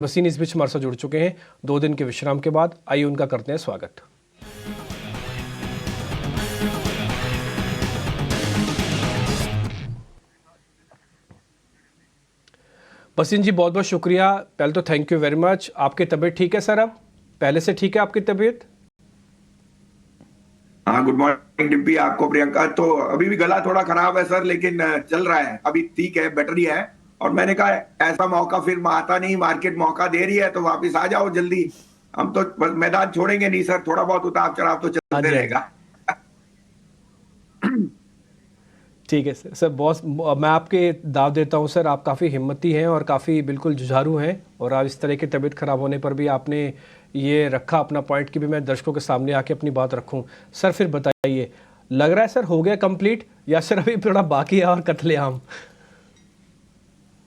वसीन इस बीच हमारे साथ जुड़ चुके हैं 2 दिन के विश्राम के बाद। आइए उनका करते हैं स्वागत। वसीन जी, बहुत बहुत शुक्रिया। पहले तो थैंक यू वेरी मच। आपकी तबीयत ठीक है सर? अब पहले से ठीक है आपकी तबीयत? हाँ, गुड मॉर्निंग डिम्पी, आपको प्रियंका। तो अभी भी गला थोड़ा खराब है सर, लेकिन चल रहा है, अभी ठीक है, बेटर ही है। और मैंने कहा ऐसा मौका फिर आता नहीं, मार्केट मौका दे रही है तो वापस आ जाओ जल्दी। हम तो बस मैदान छोड़ेंगे नहीं सर, थोड़ा बहुत उतार चढ़ाव तो हाँ चलते जी, हाँ जी, रहेगा। ठीक है सर। बॉस, मैं आपके दाव देता हूँ सर, आप काफ़ी हिम्मती हैं और काफ़ी बिल्कुल जुझारू हैं। और आज इस तरह की तबीयत खराब होने पर भी आपने ये रखा अपना पॉइंट कि भी मैं दर्शकों के सामने आके अपनी बात रखूं। सर फिर बताइए, लग रहा है सर हो गया कंप्लीट या सर अभी थोड़ा बाकी है और कत्लेआम?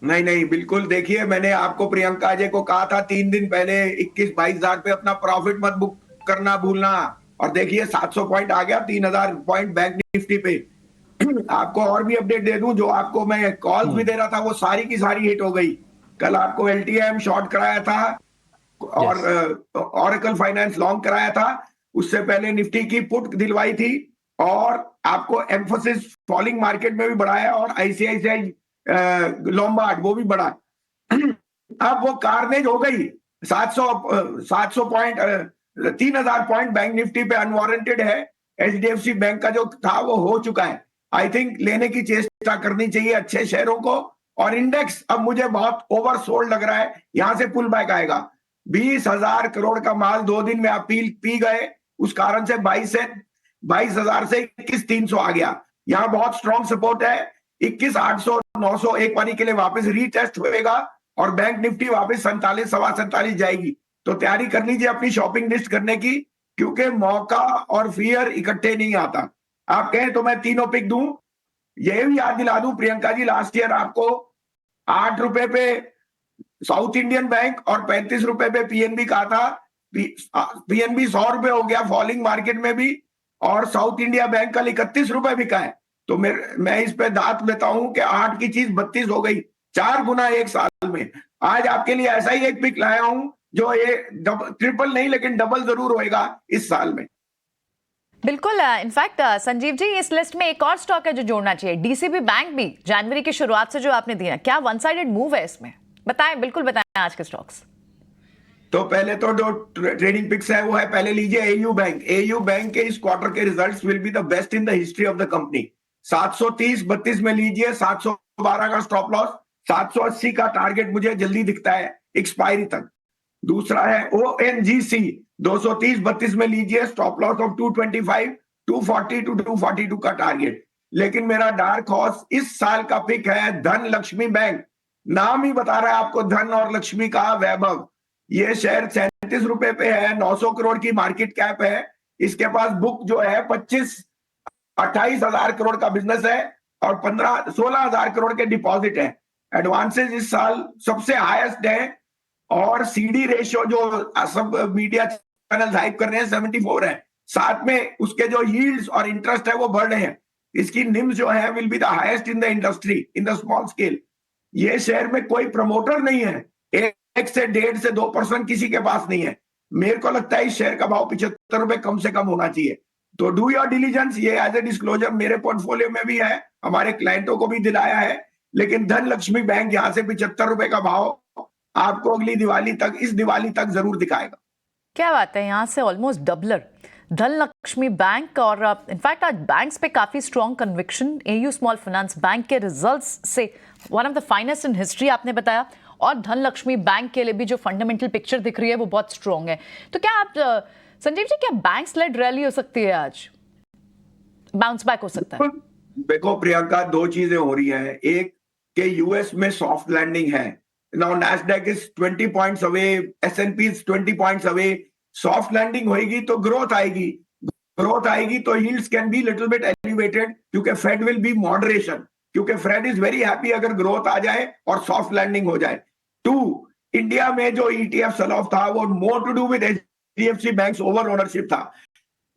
नहीं नहीं, बिल्कुल। देखिए, मैंने आपको प्रियंका अजय को कहा था 3 दिन पहले 21-22 हजार पे अपना प्रॉफिट मत बुक करना भूलना। और देखिए 700 पॉइंट आ गया, 3000 पॉइंट बैंक निफ्टी पे। आपको और भी अपडेट दे दूं, जो आपको मैं कॉल्स भी हम्म। दे रहा था वो सारी की सारी हिट हो गई। कल आपको एलटीएम शॉर्ट कराया था और यस। ऑरेकल फाइनेंस लॉन्ग कराया था। उससे पहले निफ्टी की पुट दिलवाई थी और आपको एम्फोसिस फॉलिंग मार्केट में भी बढ़ाया और आईसीआईसीआई लोम्बार्ड वो भी बढ़ा। अब वो कार्नेज हो गई। 700 पॉइंट, 3000 पॉइंट बैंक निफ्टी पे अनवारंटेड है। एचडीएफसी बैंक का जो था वो हो चुका है। आई थिंक लेने की चेष्टा करनी चाहिए अच्छे शेयरों को। और इंडेक्स अब मुझे बहुत ओवर सोल्ड लग रहा है, यहां से पुल बैक आएगा। 20,000 करोड़ का माल 2 दिन में आप पी गए, उस कारण से 22,000 से 21,300 आ गया। यहां बहुत स्ट्रॉन्ग सपोर्ट है। 21,800 900 एक बारी के लिए वापस रीटेस्ट होएगा और बैंक निफ्टी वापस 47 सवा 47 जाएगी। तो तैयारी कर लीजिए अपनी शॉपिंग लिस्ट करने की, क्योंकि मौका और फियर इकट्ठे नहीं आता। आप कहें तो मैं तीनों पिक दूं। ये भी याद दिला दूं प्रियंका जी, लास्ट ईयर आपको 8 रुपए पे साउथ इंडियन बैंक और 35 रुपए पे पीएनबी कहा था। पीएनबी 100 रुपए हो गया फॉलिंग मार्केट में भी, और साउथ इंडिया बैंक कल 31 रुपए बिका है। तो मैं इस पे दांत लेता हूं कि 8 की चीज 32 हो गई, 4 गुना एक साल में। आज आपके लिए ऐसा ही एक पिक लाया हूं जो ये ट्रिपल नहीं लेकिन डबल जरूर होएगा इस साल में। बिल्कुल। इनफैक्ट संजीव जी, इस लिस्ट में एक और स्टॉक है जो जोड़ना चाहिए, डीसीबी बैंक भी। जनवरी की शुरुआत से जो आपने दिया, क्या वन साइडेड मूव है इसमें? बताएं, बिल्कुल बताएं आज के स्टॉक्स। तो पहले तो जो ट्रेडिंग पिक्स है वो है, पहले लीजिए एयू बैंक। एयू बैंक के इस क्वार्टर के results will be the best in the history of the company. 730-32 में लीजिए, 712 का स्टॉप लॉस, 780 का टारगेट मुझे जल्दी दिखता है एक्सपायरी तक। दूसरा है ओएनजीसी, 230-32 में लीजिए, स्टॉप लॉस ऑफ 225, 240 टू 242 का टारगेट। लेकिन मेरा डार्क हॉर्स इस साल का पिक है धन लक्ष्मी बैंक। नाम ही बता रहा है आपको, धन और लक्ष्मी का वैभव। ये शेयर 37 रुपए पे है, 900 करोड़ की मार्केट कैप है। इसके पास बुक जो है 28 हजार करोड़ का बिजनेस है और 16 हजार करोड़ के डिपॉजिट है। एडवांसेज इस साल सबसे हाईएस्ट है और सीडी रेशियो जो सब मीडिया चैनल हाइप कर रहे हैं 74 है। साथ में उसके जो यील्ड्स और इंटरेस्ट है वो बढ़ रहे हैं। इसकी निम्स जो है will be the highest in the industry in the small scale. ये शेयर में कोई प्रमोटर नहीं है, 1 से 1.5 से 2% किसी के पास नहीं है। मेरे को लगता है इस शेयर का भाव 75 रुपए कम से कम होना चाहिए। तो डू योर डिलीजेंस। ये एज ए डिस्क्लोजर मेरे पोर्टफोलियो में भी है, हमारे क्लाइंटों को भी दिलाया है। लेकिन धन लक्ष्मी बैंक यहां से 75 रुपए का भाव आपको अगली दिवाली तक, इस दिवाली तक जरूर दिखाएगा। क्या बात है, यहाँ से ऑलमोस्ट डबलर धन लक्ष्मी बैंक। और इनफैक्ट आज बैंक्स पे काफी strong conviction. AU small finance bank के रिजल्ट्स से one of the finest in history आपने बताया, और धन लक्ष्मी बैंक के लिए भी जो फंडामेंटल पिक्चर दिख रही है वो बहुत स्ट्रॉन्ग है। तो क्या आप संजीव जी, क्या बैंक्स लेड रैली हो सकती है आज? बाउंस बैक हो सकता है? देखो प्रियंका, 2 चीजें हो रही हैं। एक के यूएस में सॉफ्ट लैंडिंग है। Now Nasdaq is 20 points away, S and P is 20 points away. Soft landing होगी तो ग्रोथ आएगी। ग्रोथ आएगी तो yields can be little bit elevated, क्योंकि फेड विल बी मॉडरेशन। क्योंकि फेड इज वेरी हैप्पी अगर ग्रोथ आ जाए और सॉफ्ट लैंडिंग हो जाए। 2, इंडिया में जो ईटीएफ सेल ऑफ था वो more to do with HDFC banks over ownership था।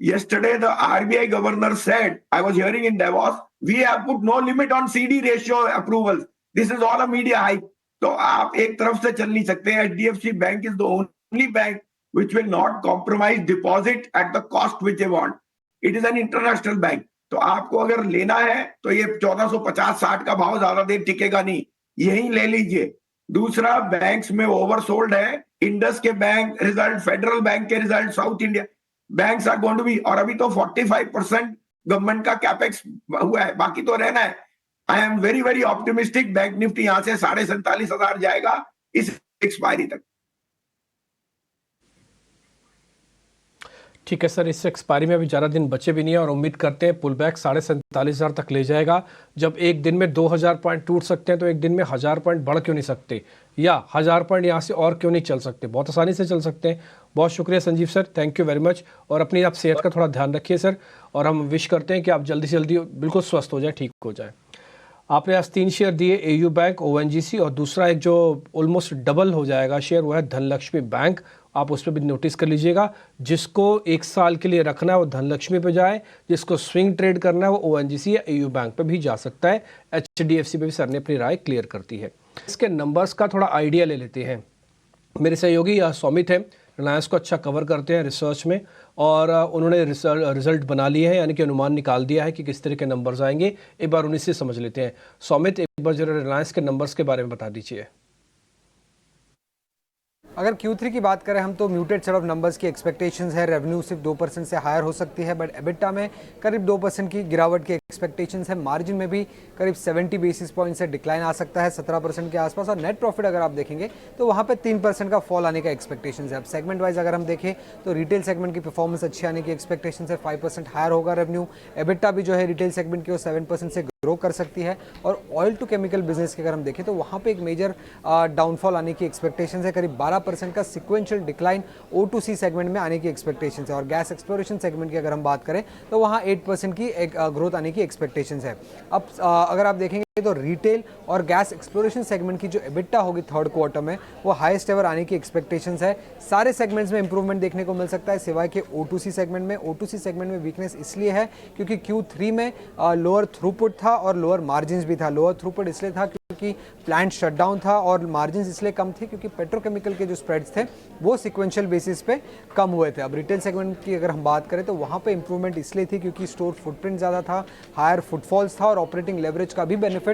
Yesterday, the RBI governor said, I was hearing in Davos, we have put no limit on CD ratio approvals. This is all a media hype. तो आप एक तरफ से चल नहीं सकते। HDFC bank is the only bank which will not compromise deposit at the cost which they want. It is an international bank. तो आपको अगर लेना है तो ये 1450-60 का भाव ज्यादा देर टिकेगा नहीं, यही ले लीजिए। दूसरा, बैंक्स में ओवरसोल्ड है। इंडस के बैंक रिजल्ट, फेडरल बैंक के result, South India banks are going to be, और अभी तो 45% गवर्नमेंट का कैपेक्स हुआ है, बाकी तो रहना है। I am very very optimistic, bank Nifty यहां से 47,500 जाएगा इस एक्सपायरी तक। ठीक है सर, इस एक्सपायरी में अभी ज़्यादा दिन बचे भी नहीं है और उम्मीद करते हैं पुल बैक 47,500 तक ले जाएगा। जब एक दिन में 2000 पॉइंट टूट सकते हैं तो एक दिन में 1000 पॉइंट बढ़ क्यों नहीं सकते, या 1000 पॉइंट यहाँ से और क्यों नहीं चल सकते, बहुत आसानी से चल सकते हैं। बहुत शुक्रिया Sanjeev sir, thank you very much. और अपनी आप सेहत का थोड़ा ध्यान रखिए सर, और हम विश करते हैं कि आप जल्दी से जल्दी बिल्कुल स्वस्थ हो जाए, ठीक हो जाए। आपने आज 3 शेयर दिए, AU बैंक, ONGC, और दूसरा एक जो ऑलमोस्ट डबल हो जाएगा शेयर वो है धनलक्ष्मी बैंक। आप उस पर भी नोटिस कर लीजिएगा। जिसको 1 साल के लिए रखना है वो धनलक्ष्मी पे जाए, जिसको स्विंग ट्रेड करना है वो ONGC या AU बैंक पे भी जा सकता है। HDFC पे भी सर ने अपनी राय क्लियर करती है। इसके नंबर्स का थोड़ा आइडिया ले लेते हैं। मेरे सहयोगी सौमित हैं, रिलायंस को अच्छा कवर करते हैं रिसर्च में, और उन्होंने रिजल्ट बना लिए हैं, यानी कि अनुमान निकाल दिया है कि किस तरह के नंबर्स आएंगे। एक बार उन्हीं से समझ लेते हैं। सौमित, एक बार जरा रिलायंस के नंबर्स के बारे में बता दीजिए। अगर Q3 की बात करें हम तो म्यूटेड सेट ऑफ नंबर्स की एक्सपेक्टेशंस है। रेवेन्यू सिर्फ 2% से हायर हो सकती है, बट एबिटा में करीब 2% की गिरावट की एक्सपेक्टेशंस है। मार्जिन में भी करीब 70 बेसिस पॉइंट से डिक्लाइन आ सकता है 17% के आसपास, और नेट प्रॉफिट अगर आप देखेंगे तो वहाँ पे 3% का फॉल आने का एक्सपेक्टेशंस है। अब सेगमेंट वाइज अगर हम देखें तो रिटेल सेगमेंट की परफॉर्मेंस अच्छी आने की एक्सपेक्टेशंस है, 5% हायर होगा रेवेन्यू। एबिटा भी जो है रिटेल सेगमेंट की वो 7% से ग्रो कर सकती है। और ऑयल टू केमिकल बिजनेस की अगर हम देखें तो वहाँ पे एक मेजर डाउनफॉल आने की एक्सपेक्टेशंस है, करीब 12% का सिक्वेंशियल डिक्लाइन O2C सेगमेंट में आने की एक्सपेक्टेशंस है। और गैस एक्सप्लोरेशन सेगमेंट की अगर हम बात करें तो वहाँ 8% की एक ग्रोथ आने की एक्सपेक्टेशंस है। अब अगर आप देखेंगे तो रिटेल और गैस एक्सप्लोरेशन सेगमेंट की जो एबिटा होगी थर्ड क्वार्टर में वो हाईएस्ट एवर आने की एक्सपेक्टेशंस है। सारे सेगमेंट्स में इंप्रूवमेंट देखने को मिल सकता है सिवाय के O2C सेगमेंट में। O2C सेगमेंट में वीकनेस इसलिए है क्योंकि Q3 में लोअर थ्रूपुट था और लोअर मार्जिन्स भी था। लोअर थ्रूपुट इसलिए था क्योंकि प्लांट शटडाउन था, और मार्जिन्स इसलिए कम थे क्योंकि पेट्रोकेमिकल के जो स्प्रेड्स थे वो सिक्वेंशियल बेसिस पे कम हुए थे। अब रिटेल सेगमेंट की अगर हम बात करें तो वहाँ पे इंप्रूवमेंट इसलिए थी क्योंकि स्टोर फुटप्रिंट ज़्यादा था, हायर फुटफॉल्स था, और ऑपरेटिंग लेवरेज का भी बेनिफिट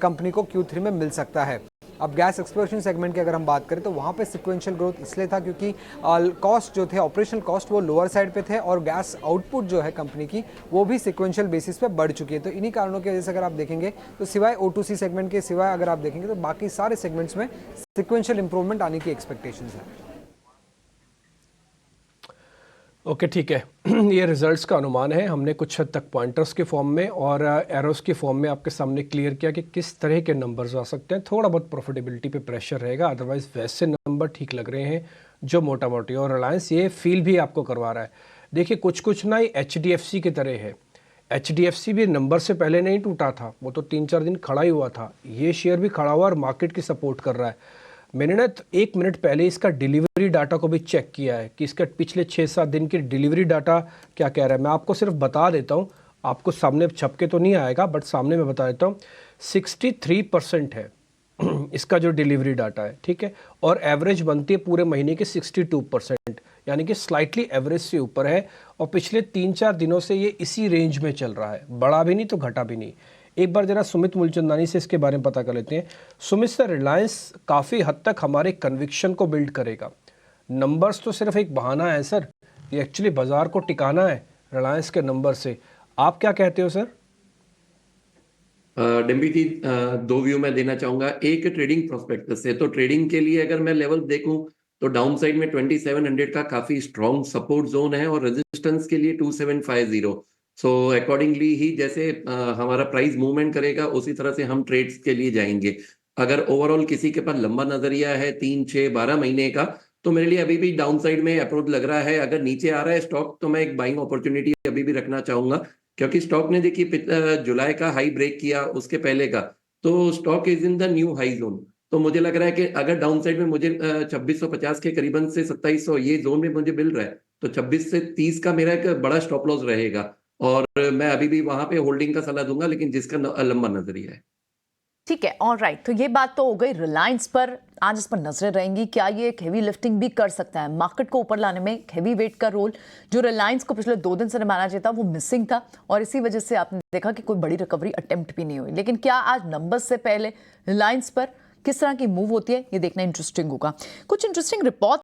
कंपनी को Q3 में मिल सकता है। अब गैस एक्सप्लोरेशन सेगमेंट की अगर हम बात करें तो वहाँ पे सिक्वेंशियल ग्रोथ इसलिए था क्योंकि कॉस्ट जो थे, ऑपरेशनल कॉस्ट, वो लोअर साइड पे थे, और गैस आउटपुट जो है कंपनी की वो भी सिक्वेंशियल बेसिस पे बढ़ चुकी है। तो इन्हीं कारणों की वजह से अगर आप देखेंगे तो सिवाय O2C सेगमेंट के सिवाय अगर आप देखेंगे तो बाकी सारे सेगमेंट्स में सिक्वेंशियल इंप्रूवमेंट आने की एक्सपेक्टेशंस है। ओके, ठीक है। ये रिजल्ट्स का अनुमान है, हमने कुछ हद तक पॉइंटर्स के फॉर्म में और एरोस के फॉर्म में आपके सामने क्लियर किया कि किस तरह के नंबर्स आ सकते हैं। थोड़ा बहुत प्रॉफिटेबिलिटी पे प्रेशर रहेगा, अदरवाइज वैसे नंबर ठीक लग रहे हैं जो मोटा मोटी, और रिलायंस ये फील भी आपको करवा रहा है। देखिए कुछ ना ही HDFC की तरह है। HDFC भी नंबर से पहले नहीं टूटा था, वो तो 3-4 दिन खड़ा ही हुआ था। ये शेयर भी खड़ा हुआ और मार्केट की सपोर्ट कर रहा है। मैंने ना 1 मिनट पहले इसका डिलीवरी डाटा को भी चेक किया है कि इसका पिछले 6-7 दिन की डिलीवरी डाटा क्या कह रहा है। मैं आपको सिर्फ बता देता हूँ, आपको सामने छपके तो नहीं आएगा, बट सामने मैं बता देता हूँ। 63% है इसका जो डिलीवरी डाटा है, ठीक है, और एवरेज बनती है पूरे महीने की 62%, यानी कि स्लाइटली एवरेज से ऊपर है। और पिछले 3-4 दिनों से ये इसी रेंज में चल रहा है, बढ़ा भी नहीं तो घटा भी नहीं। एक बार जरा सुमित मूलचंदानी से इसके बारे में पता कर लेते हैं। सुमित सर, रिलायंस काफ़ी हद तक हमारे कन्विक्शन को बिल्ड करेगा। नंबर्स तो सिर्फ एक बहाना है सर, ये एक्चुअली बाजार को टिकाना है रिलायंस के नंबर से। आप क्या कहते हो सर? डिम्पी जी, 2 व्यू मैं देना चाहूंगा। एक ट्रेडिंग प्रोस्पेक्टस से, तो ट्रेडिंग के लिए अगर मैं लेवल देखूं तो डाउन साइड में 2700 का काफी स्ट्रॉन्ग सपोर्ट जोन है, और रेजिस्टेंस के लिए 2750। सो अकॉर्डिंगली ही जैसे हमारा प्राइस मूवमेंट करेगा उसी तरह से हम ट्रेड्स के लिए जाएंगे। अगर ओवरऑल किसी के पास लंबा नजरिया है 3, 6, 12 महीने का, तो मेरे लिए अभी भी डाउन साइड में अप्रोच लग रहा है। अगर नीचे आ रहा है स्टॉक तो मैं एक बाइंग अपॉर्चुनिटी अभी भी रखना चाहूंगा, क्योंकि स्टॉक ने देखिए जुलाई का हाई ब्रेक किया, उसके पहले का, तो stock is in the new high zone. तो मुझे लग रहा है कि अगर डाउन साइड में मुझे 2650 के करीबन से 2700 ये जोन में मुझे मिल रहा है, तो 26 से 30 का मेरा एक बड़ा स्टॉप लॉस रहेगा, और मैं अभी भी वहां पे होल्डिंग का सलाह दूंगा, लेकिन जिसका लंबा नजरिया है। ठीक है, ऑलराइट। तो ये बात तो हो गई रिलायंस पर, आज इस पर नजरें रहेंगी। क्या ये एक हेवी लिफ्टिंग भी कर सकता है मार्केट को ऊपर लाने में? एक हेवी वेट का रोल जो रिलायंस को पिछले 2 दिन से निभाना चाहिए था वो मिसिंग था, और इसी वजह से आपने देखा कि कोई बड़ी रिकवरी अटेम्प्ट भी नहीं हुई। लेकिन क्या आज नंबर्स से पहले रिलायंस पर किस तरह की मूव होती है, ये देखना इंटरेस्टिंग होगा। कुछ इंटरेस्टिंग रिपोर्ट